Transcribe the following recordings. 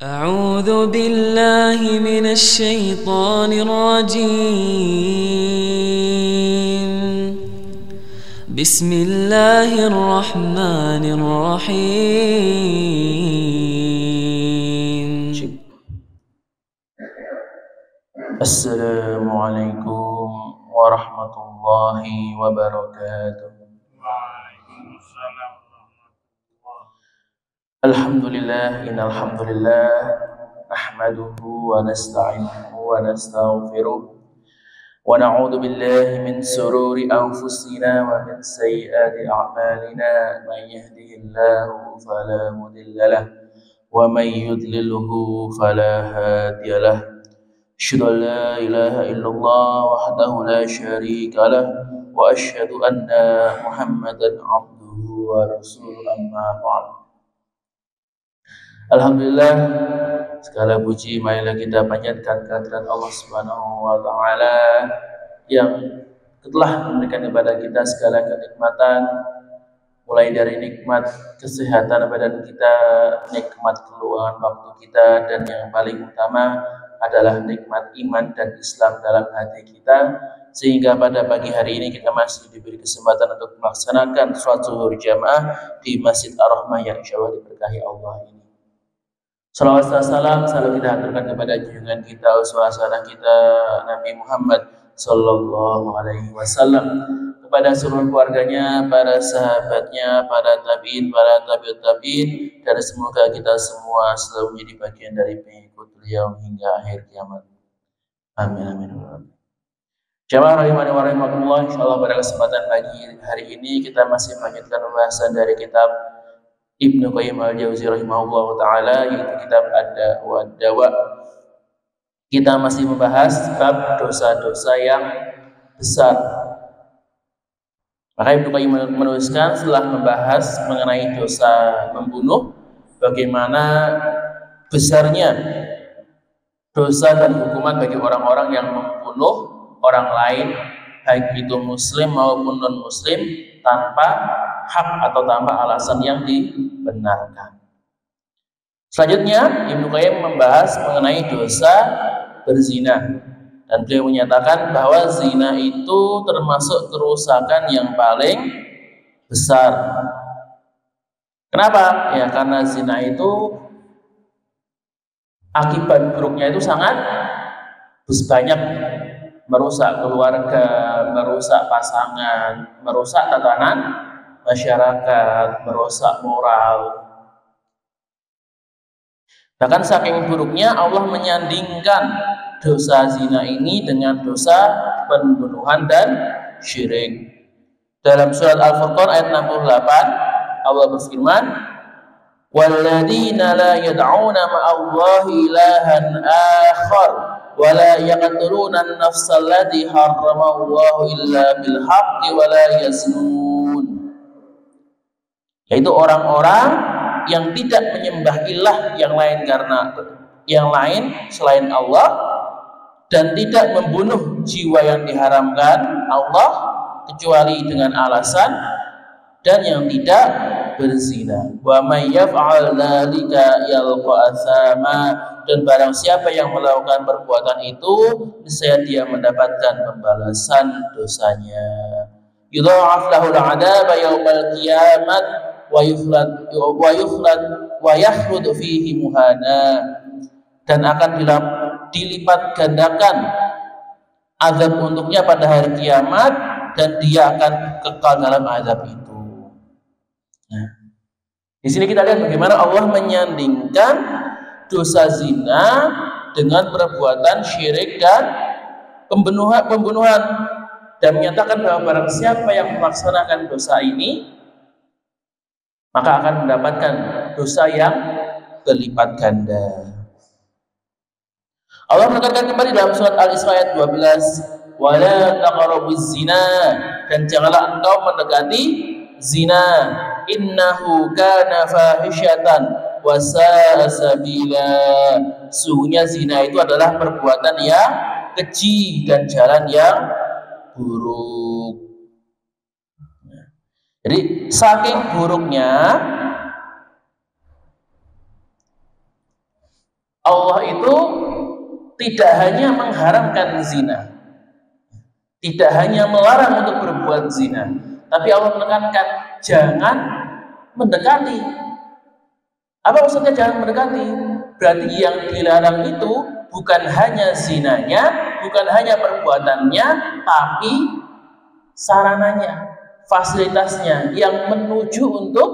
أعوذ بالله من الشيطان الرجيم. بسم الله الرحمن الرحيم. السلام عليكم ورحمة الله وبركاته. الحمد لله إن الحمد لله نحمده ونستعينه ونستغفره ونعوذ بالله من شرور أنفسنا ومن سيئات أعمالنا. من يهده الله فلا مضل له ومن يضلله فلا هادي له. أشهد أن لا إله إلا الله وحده لا شريك له وأشهد أن محمدا عبده ورسوله. أما بعد. Alhamdulillah, segala puji marilah kita panjatkan kehadirat Allah Subhanahu wa taala yang telah memberikan kepada kita segala kenikmatan, mulai dari nikmat kesehatan badan kita, nikmat keluangan waktu kita, dan yang paling utama adalah nikmat iman dan Islam dalam hati kita, sehingga pada pagi hari ini kita masih diberi kesempatan untuk melaksanakan sholat zuhur jamaah di Masjid Ar-Rahmah yang insyaallah diberkahi Allah ini. Salawat dan salam selalu kita aturkan kepada junjungan kita, uswah kita Nabi Muhammad Sallallahu Alaihi Wasallam, kepada seluruh keluarganya, para sahabatnya, para tabiin, para tabiut tabiin, dan semoga kita semua selalu menjadi bagian dari pengikut beliau hingga akhir kiamat. Amin amin. Jamaah rahimani wa rahimakumullah, insyaallah pada kesempatan pagi hari ini kita masih melanjutkan pembahasan dari kitab Ibnu Qayyim al-Jauzi rahimahullah ta'ala, yaitu kitab Ad-Da' wa Ad-Dawa. Kita masih membahas bab dosa-dosa yang besar. Maka Ibnu Qayyim menuliskan setelah membahas mengenai dosa membunuh, bagaimana besarnya dosa dan hukuman bagi orang-orang yang membunuh orang lain, baik itu muslim maupun non-muslim, tanpa hak atau tanpa alasan yang dibenarkan. Selanjutnya Ibnu Qayyim membahas mengenai dosa berzina, dan beliau menyatakan bahwa zina itu termasuk kerusakan yang paling besar. Kenapa? Ya karena zina itu akibat buruknya itu sangat banyak, merusak keluarga, merusak pasangan, merusak tatanan masyarakat, merusak moral. Bahkan saking buruknya Allah menyandingkan dosa zina ini dengan dosa pembunuhan dan syirik. Dalam surat Al-Furqan ayat 68 Allah berfirman, "Walladzina la yad'una ma'allahi ilahan akhar wa la yaqtuluna an-nafsa allati harramallahu illa bil haqqi wa la yaznun." Yaitu orang-orang yang tidak menyembah ilah yang lain selain Allah, dan tidak membunuh jiwa yang diharamkan Allah kecuali dengan alasan, dan yang tidak berzina. Wa may yaf'al dzalika yalqa atsama, dan barang siapa yang melakukan perbuatan itu niscaya dia mendapatkan pembalasan dosanya. Yudha'af lahul 'adzaba yaumal qiyamah wa yakhlud fihi muhana, dan akan dilipat gandakan azab untuknya pada hari kiamat, dan dia akan kekal dalam azab itu. Nah, di sini kita lihat bagaimana Allah menyandingkan dosa zina dengan perbuatan syirik dan pembunuhan, dan menyatakan bahwa barang siapa yang melaksanakan dosa ini maka akan mendapatkan dosa yang berlipat ganda. Allah menekankan kembali dalam surat Al-Isra ayat 12, "Wala taqrabuz zina," dan janganlah engkau mendekati zina, "innahu kana fahisyatan wa sa'a sabila." Sungguhnya zina itu adalah perbuatan yang keji dan jalan yang buruk. Jadi saking buruknya Allah itu tidak hanya mengharamkan zina, tidak hanya melarang untuk berbuat zina, tapi Allah menekankan jangan mendekati. Apa maksudnya jangan mendekati? Berarti yang dilarang itu bukan hanya zinanya, bukan hanya perbuatannya, tapi sarananya, fasilitasnya yang menuju untuk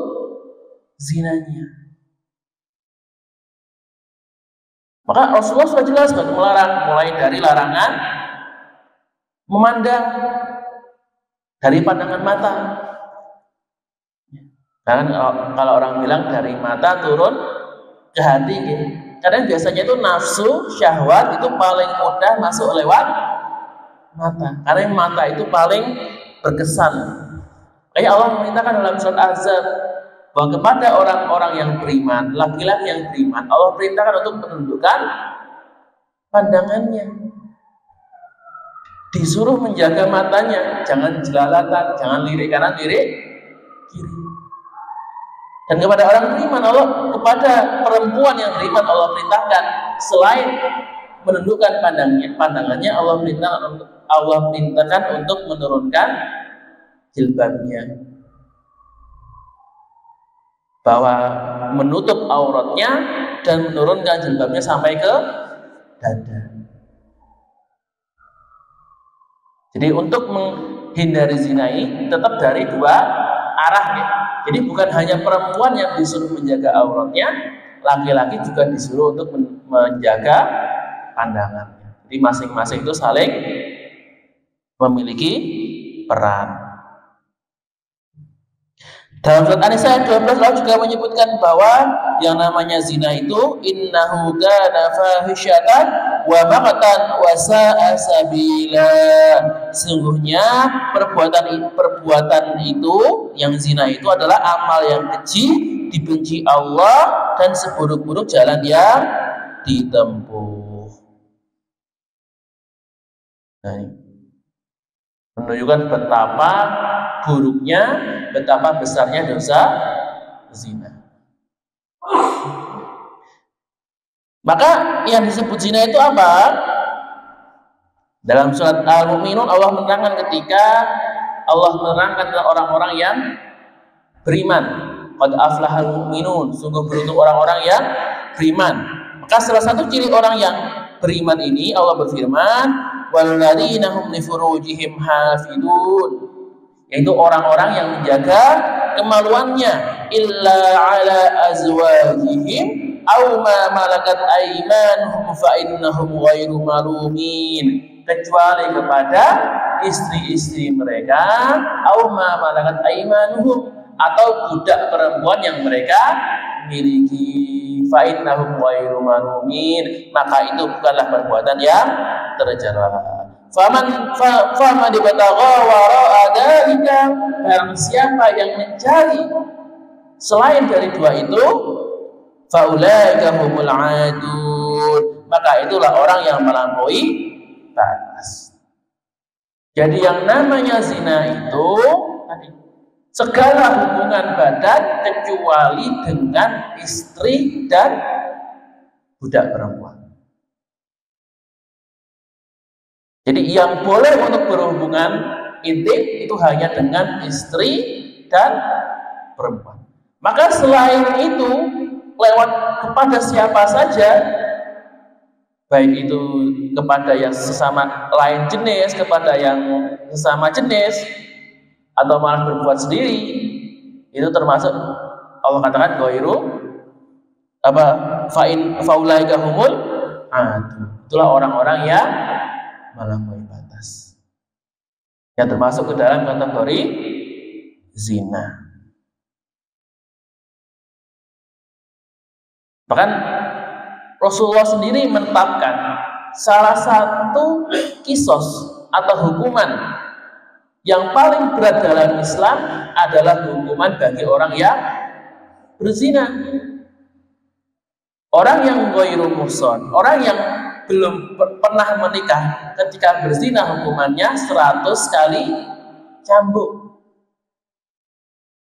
zinanya. Maka Rasulullah sudah jelas melarang, mulai dari larangan memandang dari pandangan mata. Kan kalau orang bilang dari mata turun ke hati, gitu. Karena biasanya itu nafsu, syahwat itu paling mudah masuk lewat mata. Karena mata itu paling berkesan. Kayak Allah memerintahkan dalam surat Ahzab bahwa kepada orang-orang yang beriman, laki-laki yang beriman, Allah perintahkan untuk menundukkan pandangannya. Disuruh menjaga matanya, jangan jelalatan, jangan lirik kanan, lirik kiri. Dan kepada orang beriman, kepada perempuan yang beriman, Allah perintahkan selain menundukkan pandangannya, Allah perintahkan untuk menurunkan jilbabnya, bahwa menutup auratnya dan menurunkan jilbabnya sampai ke dada. Jadi untuk menghindari zina ini tetap dari dua arah, ya. Jadi bukan hanya perempuan yang disuruh menjaga auratnya, laki-laki juga disuruh untuk menjaga pandangannya. Jadi masing-masing itu saling memiliki peran. Dalam surat An-Nisa ayat 12 Allah juga menyebutkan bahwa yang namanya zina itu innahu kana fahisyatan wa maqtan wa sa'a sabila. Sungguhnya perbuatan itu yang zina itu adalah amal yang keji, dibenci Allah, dan seburuk-buruk jalan yang ditempuh. Nah, menunjukkan betapa buruknya, betapa besarnya dosa zina. Maka yang disebut zina itu apa? Dalam surat Al-Mu'minun Allah menerangkan ketika Allah menerangkan tentang orang-orang yang beriman. Qad aflahal mu'minun, sungguh beruntung orang-orang yang beriman. Maka salah satu ciri orang yang beriman ini Allah berfirman, walladzina hum li furujihim hafidun, yaitu orang-orang yang menjaga kemaluannya, illa ala azwajihim aw ma malakat aymanuhum fa innahum ghairu malumin, kecuali kepada istri-istri mereka, aw ma malakat aymanuhum, atau budak perempuan yang mereka miliki, fa innahum ghairu malumin, maka itu bukanlah perbuatan yang tercela. Faman ibtagha wara'a dzalika, barang siapa yang mencari selain dari dua itu, faulaika humul adun, maka itulah orang yang melampaui batas. Jadi yang namanya zina itu tadi segala hubungan badan kecuali dengan istri dan budak perempuan. Jadi yang boleh untuk berhubungan intim itu hanya dengan istri dan perempuan. Maka selain itu lewat kepada siapa saja, baik itu kepada yang sesama lain jenis, kepada yang sesama jenis, atau malah berbuat sendiri, itu termasuk Allah katakan ghairu apa faulaika humul adu. Itulah orang-orang yang melampaui batas, yang termasuk ke dalam kategori zina. Bahkan Rasulullah sendiri menetapkan salah satu kisos atau hukuman yang paling berat dalam Islam adalah hukuman bagi orang yang berzina. Orang yang ghairu muhsan, orang yang belum pernah menikah, ketika berzina hukumannya 100 kali cambuk.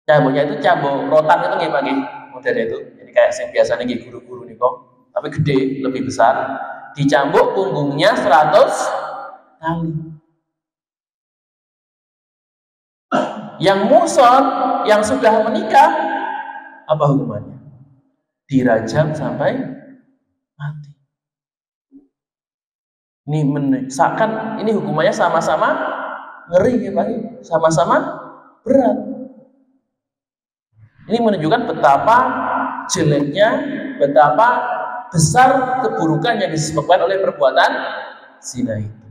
Cambuknya itu cambuk rotan itu nggih Pak nggih, model itu. Jadi kayak yang biasanya nggih guru-guru niku, tapi gede, lebih besar, dicambuk punggungnya 100 kali. Yang muhson, yang sudah menikah, apa hukumannya? Dirajam sampai mati. Ini seakan ini hukumannya sama-sama ngeri ya Pak, sama-sama berat. Ini menunjukkan betapa jeleknya, betapa besar keburukan yang disebabkan oleh perbuatan zina itu.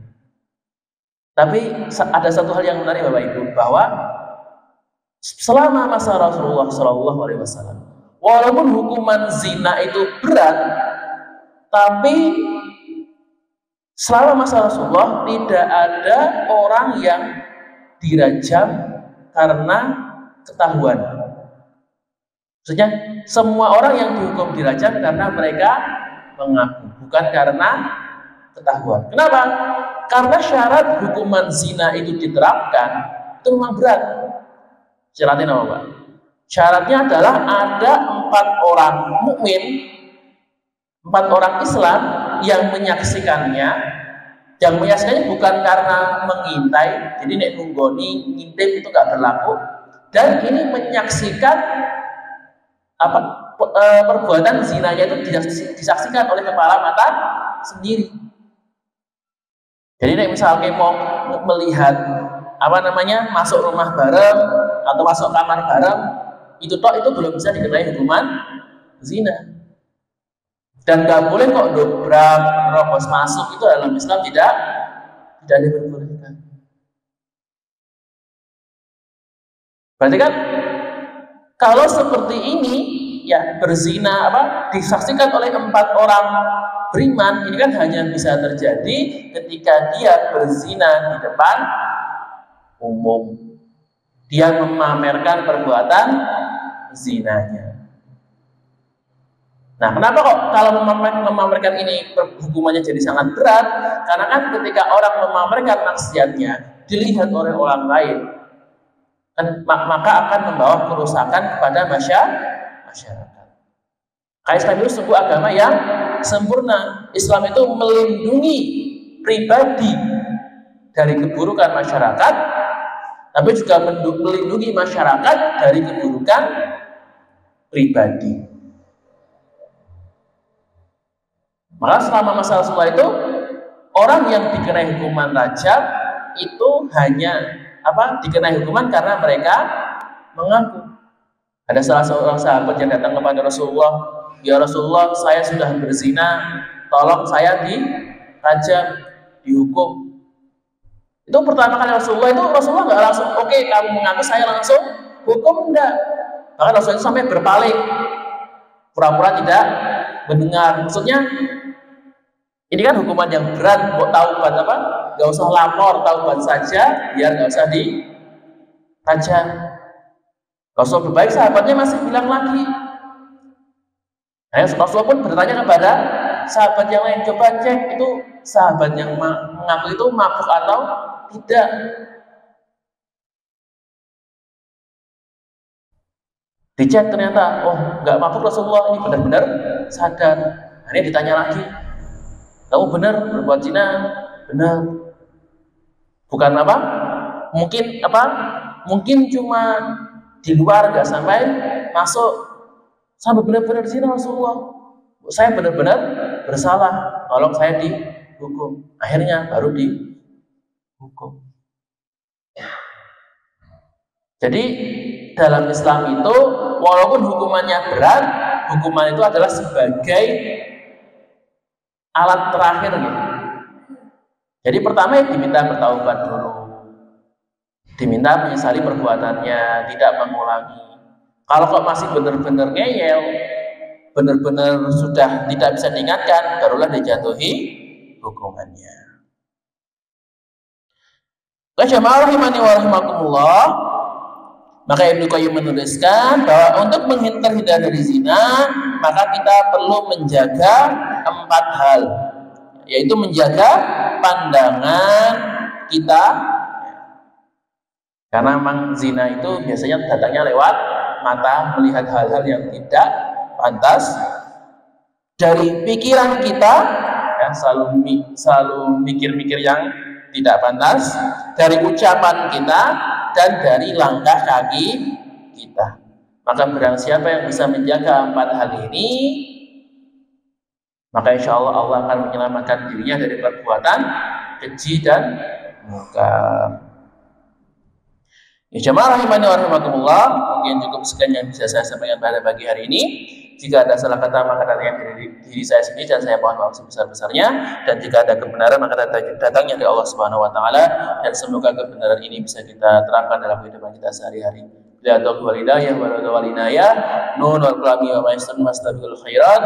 Tapi ada satu hal yang menarik Bapak Ibu, bahwa selama masa Rasulullah SAW, walaupun hukuman zina itu berat, tapi selama masa Rasulullah tidak ada orang yang dirajam karena ketahuan. Maksudnya semua orang yang dihukum dirajam karena mereka mengaku, bukan karena ketahuan. Kenapa? Karena syarat hukuman zina itu diterapkan itu memang berat. Syaratnya apa Pak? Syaratnya adalah ada 4 orang mukmin, 4 orang Islam yang menyaksikannya. Yang menyaksikannya bukan karena mengintai, jadi nek nunggoni ngintip itu nggak berlaku. Dan ini menyaksikan perbuatan zinanya itu disaksikan oleh kepala mata sendiri. Jadi nek misalnya mau melihat masuk rumah bareng atau masuk kamar bareng, itu belum bisa dikenai hukuman zina. Dan nggak boleh kok dobrak, nerobos masuk, itu dalam Islam tidak diperbolehkan. Berarti kan kalau seperti ini ya berzina disaksikan oleh 4 orang beriman, ini kan hanya bisa terjadi ketika dia berzina di depan umum. Dia memamerkan perbuatan zinanya. Nah, kenapa kok kalau memamerkan ini hukumannya jadi sangat berat? Karena kan ketika orang memamerkan maksiatnya dilihat oleh orang lain, maka akan membawa kerusakan kepada masyarakat. Islam itu sebuah agama yang sempurna. Islam itu melindungi pribadi dari keburukan masyarakat, tapi juga melindungi masyarakat dari keburukan pribadi. Maka selama masa Rasulullah itu orang yang dikenai hukuman rajam itu hanya dikenai hukuman karena mereka mengaku. Ada salah seorang sahabat yang datang kepada Rasulullah, "Ya Rasulullah, saya sudah berzina, tolong saya dirajam, dihukum." Itu pertama kali Rasulullah nggak langsung, "Oke, kamu mengaku, saya langsung hukum." Enggak. Bahkan Rasulullah itu sampai berpaling, pura-pura tidak mendengar. Maksudnya ini kan hukuman yang berat, kok taubat Gak usah lapor, taubat saja, biar gak usah dirajam. Rasulullah berbaik, sahabatnya masih bilang lagi. Rasulullah pun bertanya kepada sahabat yang lain, coba cek itu sahabat yang mengaku itu mabuk atau tidak. Dicek ternyata, nggak mabuk Rasulullah, ini benar-benar sadar. Nah, ini ditanya lagi, kamu benar berbuat zina? Benar. Bukan mungkin cuma di luar, nggak sampai masuk, sampai benar-benar zina Rasulullah. Saya benar-benar bersalah, tolong saya dihukum. Akhirnya baru dihukum. Jadi dalam Islam itu walaupun hukumannya berat, hukuman itu adalah sebagai alat terakhir gitu. Jadi pertama diminta bertaubat dulu, diminta menyesali perbuatannya, tidak mengulangi. Kalau kok masih benar-benar ngeyel, benar-benar sudah tidak bisa diingatkan, barulah dijatuhi hukumannya. Jamaah rahimani wa rahimakumullah. Maka Ibnu Qayyim menuliskan bahwa untuk terhindar dari zina, maka kita perlu menjaga 4 hal, yaitu menjaga pandangan kita, karena memang zina itu biasanya datangnya lewat mata, melihat hal-hal yang tidak pantas. dari pikiran kita, ya, selalu mikir-mikir yang tidak pantas, dari ucapan kita, dan dari langkah kaki kita. Maka barang siapa yang bisa menjaga 4 hal ini, maka insya Allah Allah akan menyelamatkan dirinya dari perbuatan keji dan munkar. Ya jemaah rahimani wa rahimakumullah, mungkin cukup sekian yang bisa saya sampaikan pada pagi hari ini. Jika ada salah kata maka datangnya dari diri saya sendiri dan saya mohon maaf sebesar-besarnya, dan jika ada kebenaran maka datangnya dari Allah Subhanahu wa taala, dan semoga kebenaran ini bisa kita terapkan dalam kehidupan kita sehari-hari. La taqul walidayah wa la walinayah nun wal qalami wa ma yastan mastabiqul khairat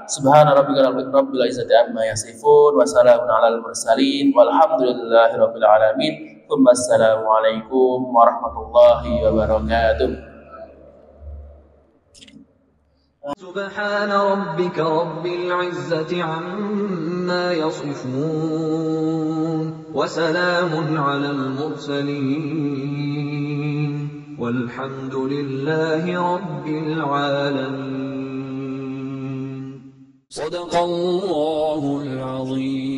subhana rabbika rabbil izzati amma yasifun wa salamun alal mursalin walhamdulillahi rabbil alamin. Assalamualaikum warahmatullahi wabarakatuh. سبحان ربك رب العزة عما يصفون وسلام على المرسلين والحمد لله رب العالمين. صدق الله العظيم.